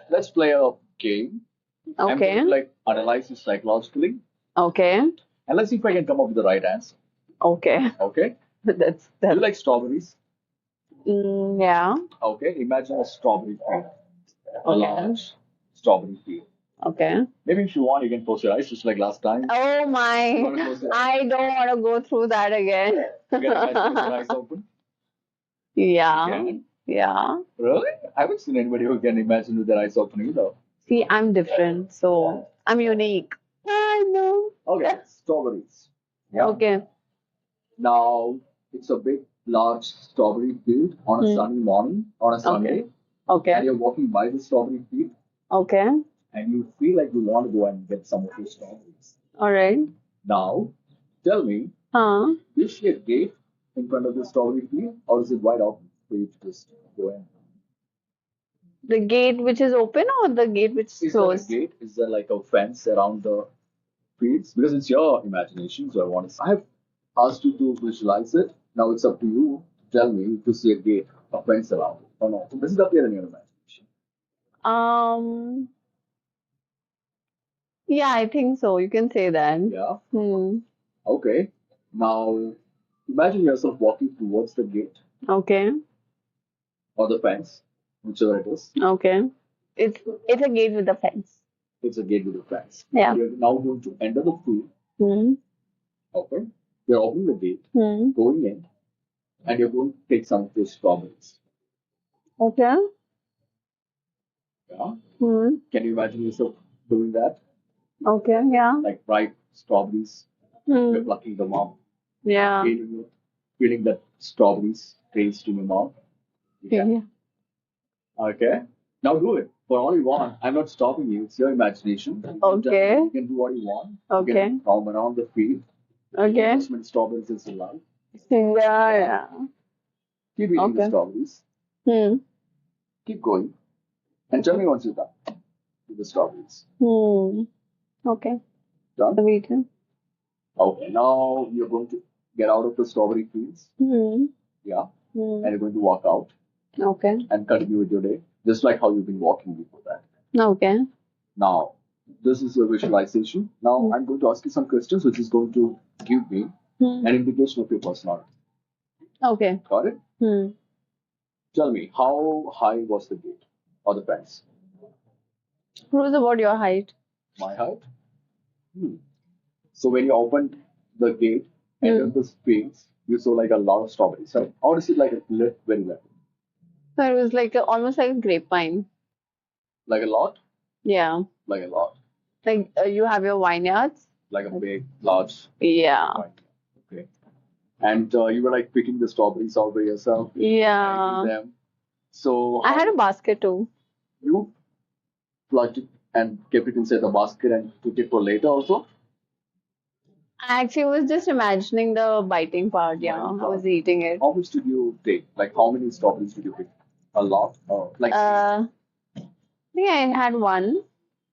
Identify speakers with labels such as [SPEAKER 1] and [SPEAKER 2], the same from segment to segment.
[SPEAKER 1] Let's play a game. I'm going
[SPEAKER 2] Okay.
[SPEAKER 1] to like analyze you psychologically,
[SPEAKER 2] Okay.
[SPEAKER 1] and let's see if I can come up with the right answer.
[SPEAKER 2] Okay.
[SPEAKER 1] Okay?
[SPEAKER 2] That's
[SPEAKER 1] You
[SPEAKER 2] that.
[SPEAKER 1] like strawberries?
[SPEAKER 2] Yeah.
[SPEAKER 1] Okay. Imagine a strawberry field, a
[SPEAKER 2] Okay.
[SPEAKER 1] large strawberry field.
[SPEAKER 2] Okay.
[SPEAKER 1] Maybe if you want, you can close your eyes just like last time.
[SPEAKER 2] Oh
[SPEAKER 1] You
[SPEAKER 2] my.
[SPEAKER 1] want to close your eyes?
[SPEAKER 2] I don't want to go through that again.
[SPEAKER 1] You can imagine with your eyes open. You
[SPEAKER 2] Yeah.
[SPEAKER 1] can.
[SPEAKER 2] Yeah.
[SPEAKER 1] Really? I haven't seen anybody who can imagine with their eyes open either.
[SPEAKER 2] See, I'm different, so I'm unique. I know.
[SPEAKER 1] Okay, strawberries. Yeah.
[SPEAKER 2] Okay.
[SPEAKER 1] Now it's a big, large strawberry field on a
[SPEAKER 2] Hmm.
[SPEAKER 1] sunny morning on a
[SPEAKER 2] Okay.
[SPEAKER 1] Sunday, and
[SPEAKER 2] Okay.
[SPEAKER 1] you're walking by the strawberry field,
[SPEAKER 2] Okay.
[SPEAKER 1] and you feel like you want to go and get some of those strawberries.
[SPEAKER 2] All right.
[SPEAKER 1] Now, tell me,
[SPEAKER 2] Huh?
[SPEAKER 1] do you see a gate in front of the strawberry field, or is it wide open for you to just go in?
[SPEAKER 2] The gate which is open or the gate which is
[SPEAKER 1] Is there a
[SPEAKER 2] closed?
[SPEAKER 1] gate? Is there like a fence around the fields? Because it's your imagination, so I want to. I have asked you to visualize it. Now it's up to you to tell me if you see a gate, a fence around it, or not. Does it appear in your imagination?
[SPEAKER 2] Um. Yeah, I think so. You can say that.
[SPEAKER 1] Yeah.
[SPEAKER 2] Hmm.
[SPEAKER 1] Okay. Now imagine yourself walking towards the gate
[SPEAKER 2] Okay.
[SPEAKER 1] or the fence, whichever it is.
[SPEAKER 2] Okay. It's a gate with a fence.
[SPEAKER 1] It's a gate with a fence.
[SPEAKER 2] Yeah.
[SPEAKER 1] You're now going to enter the field.
[SPEAKER 2] Hmm.
[SPEAKER 1] Okay. You're opening the gate,
[SPEAKER 2] Hmm.
[SPEAKER 1] going in, and you're going to take some of those strawberries.
[SPEAKER 2] Okay.
[SPEAKER 1] Yeah.
[SPEAKER 2] Hmm.
[SPEAKER 1] Can you imagine yourself doing that?
[SPEAKER 2] Okay. Yeah.
[SPEAKER 1] Like ripe strawberries, you're
[SPEAKER 2] Hmm.
[SPEAKER 1] plucking them out,
[SPEAKER 2] Yeah.
[SPEAKER 1] eating it, feeling that strawberries taste in your mouth. Yeah.
[SPEAKER 2] Yeah.
[SPEAKER 1] Okay. Now do it for all you want. I'm not stopping you. It's your imagination.
[SPEAKER 2] Okay.
[SPEAKER 1] You can do what you want. You
[SPEAKER 2] Okay.
[SPEAKER 1] can roam around the field.
[SPEAKER 2] Okay.
[SPEAKER 1] As many strawberries as you like.
[SPEAKER 2] Yeah. Yeah.
[SPEAKER 1] Keep eating the
[SPEAKER 2] Okay.
[SPEAKER 1] strawberries.
[SPEAKER 2] Hmm.
[SPEAKER 1] Keep going. And tell me once you're done with the strawberries.
[SPEAKER 2] Hmm. Okay.
[SPEAKER 1] Done?
[SPEAKER 2] Wait.
[SPEAKER 1] Okay. Now you're going to get out of the strawberry fields.
[SPEAKER 2] Hmm.
[SPEAKER 1] Yeah.
[SPEAKER 2] Hmm.
[SPEAKER 1] And you're going to walk out
[SPEAKER 2] Okay.
[SPEAKER 1] and continue with your day. Just like how you've been walking before that.
[SPEAKER 2] Okay.
[SPEAKER 1] Now, this is your visualization. Now, I'm going to ask you some questions, which is going to give me
[SPEAKER 2] Hmm.
[SPEAKER 1] an indication of your personality.
[SPEAKER 2] Okay.
[SPEAKER 1] Got it?
[SPEAKER 2] Hmm.
[SPEAKER 1] Tell me, how high was the gate or the fence?
[SPEAKER 2] Who's about your height?
[SPEAKER 1] My height? Hmm. So when you opened the gate, entered the space, you saw like a lot of strawberries. Right? Or is it like a lit, very little?
[SPEAKER 2] So it was like almost like a grapevine.
[SPEAKER 1] Like a lot?
[SPEAKER 2] Yeah.
[SPEAKER 1] Like a lot.
[SPEAKER 2] Like you have your vineyards.
[SPEAKER 1] Like a big, large
[SPEAKER 2] Yeah.
[SPEAKER 1] point. Okay. And you were like picking the strawberries all by yourself,
[SPEAKER 2] Yeah.
[SPEAKER 1] eating them. So
[SPEAKER 2] I had
[SPEAKER 1] how
[SPEAKER 2] a basket too.
[SPEAKER 1] you plugged it and kept it inside the basket and took it for later also?
[SPEAKER 2] I actually was just imagining the biting part. Yeah.
[SPEAKER 1] Biting
[SPEAKER 2] I was
[SPEAKER 1] part.
[SPEAKER 2] eating it.
[SPEAKER 1] How much did you take? Like how many strawberries did you pick? A lot? Like
[SPEAKER 2] Yeah, I had one.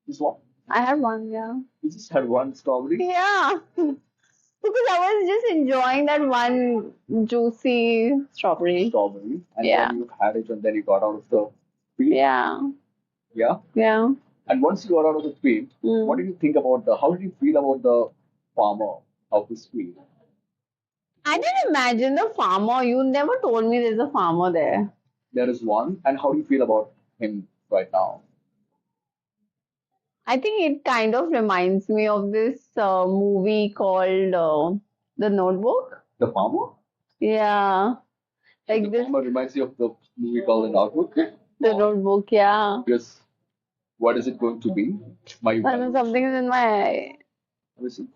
[SPEAKER 1] this one?
[SPEAKER 2] I had one. Yeah.
[SPEAKER 1] You just had one strawberry?
[SPEAKER 2] Yeah. Because I was just enjoying that one juicy strawberry.
[SPEAKER 1] Strawberry. And
[SPEAKER 2] Yeah.
[SPEAKER 1] then you had it and then you got out of the field?
[SPEAKER 2] Yeah.
[SPEAKER 1] Yeah?
[SPEAKER 2] Yeah.
[SPEAKER 1] And once you got out of the field, what did you think about how did you feel about the farmer of this field?
[SPEAKER 2] I didn't imagine the farmer. You never told me there's a farmer there.
[SPEAKER 1] There is one. And how do you feel about him right now?
[SPEAKER 2] I think it kind of reminds me of this movie called The Notebook.
[SPEAKER 1] The farmer?
[SPEAKER 2] Yeah. Like
[SPEAKER 1] The
[SPEAKER 2] this,
[SPEAKER 1] farmer reminds you of the movie called The Notebook.
[SPEAKER 2] The Notebook, yeah.
[SPEAKER 1] Because what is it going to be? My
[SPEAKER 2] I know something is in my eye.
[SPEAKER 1] Let me see.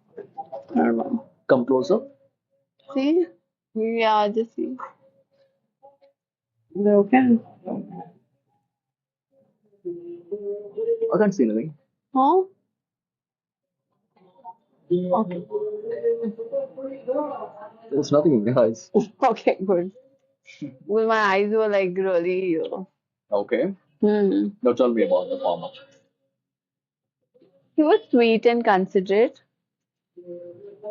[SPEAKER 2] I don't know.
[SPEAKER 1] Come closer.
[SPEAKER 2] See? Yeah, just see. Is it okay?
[SPEAKER 1] I can't see anything.
[SPEAKER 2] Huh? Okay.
[SPEAKER 1] There's nothing in your eyes.
[SPEAKER 2] Okay, good. Well, my eyes were like really.
[SPEAKER 1] Okay.
[SPEAKER 2] Hmm.
[SPEAKER 1] Now tell me about the farmer.
[SPEAKER 2] He was sweet and considerate.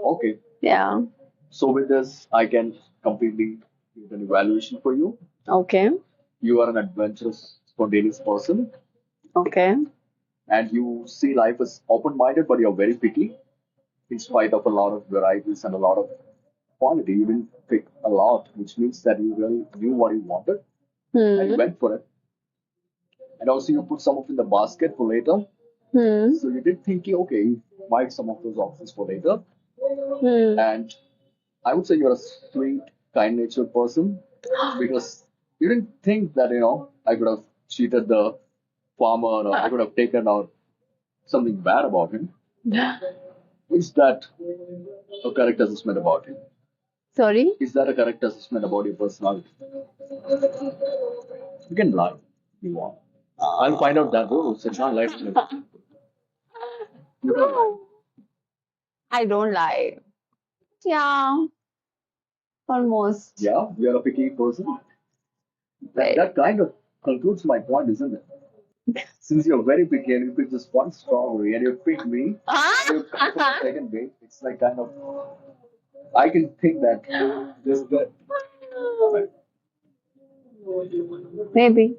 [SPEAKER 1] Okay.
[SPEAKER 2] Yeah.
[SPEAKER 1] So with this, I can completely give an evaluation for you.
[SPEAKER 2] Okay.
[SPEAKER 1] You are an adventurous, spontaneous person.
[SPEAKER 2] Okay.
[SPEAKER 1] and you see life as open-minded, but you're very picky in spite of a lot of varieties and a lot of quantity. You didn't pick a lot, which means that you really knew what you wanted and you
[SPEAKER 2] Hmm.
[SPEAKER 1] went for it. And also, you put some of in the basket for later.
[SPEAKER 2] Hmm.
[SPEAKER 1] So you did thinking, okay, you buy some of those options for later.
[SPEAKER 2] Hmm.
[SPEAKER 1] And I would say you're a sweet, kind-natured person because you didn't think that, I could have cheated the farmer or I could have taken out something bad about him. Is that a correct assessment about him?
[SPEAKER 2] Sorry.
[SPEAKER 1] Is that a correct assessment about your personality? You can lie if you want. I'll find out that though. So it's not like you can lie.
[SPEAKER 2] I don't lie. Yeah, almost.
[SPEAKER 1] Yeah, you're a picky person. That,
[SPEAKER 2] Right.
[SPEAKER 1] that kind of concludes my point, isn't it? Since you're very picky and you pick just one strawberry and you pick me, and you come for the second bait, it's like kind of, I can think that this is good.
[SPEAKER 2] Maybe.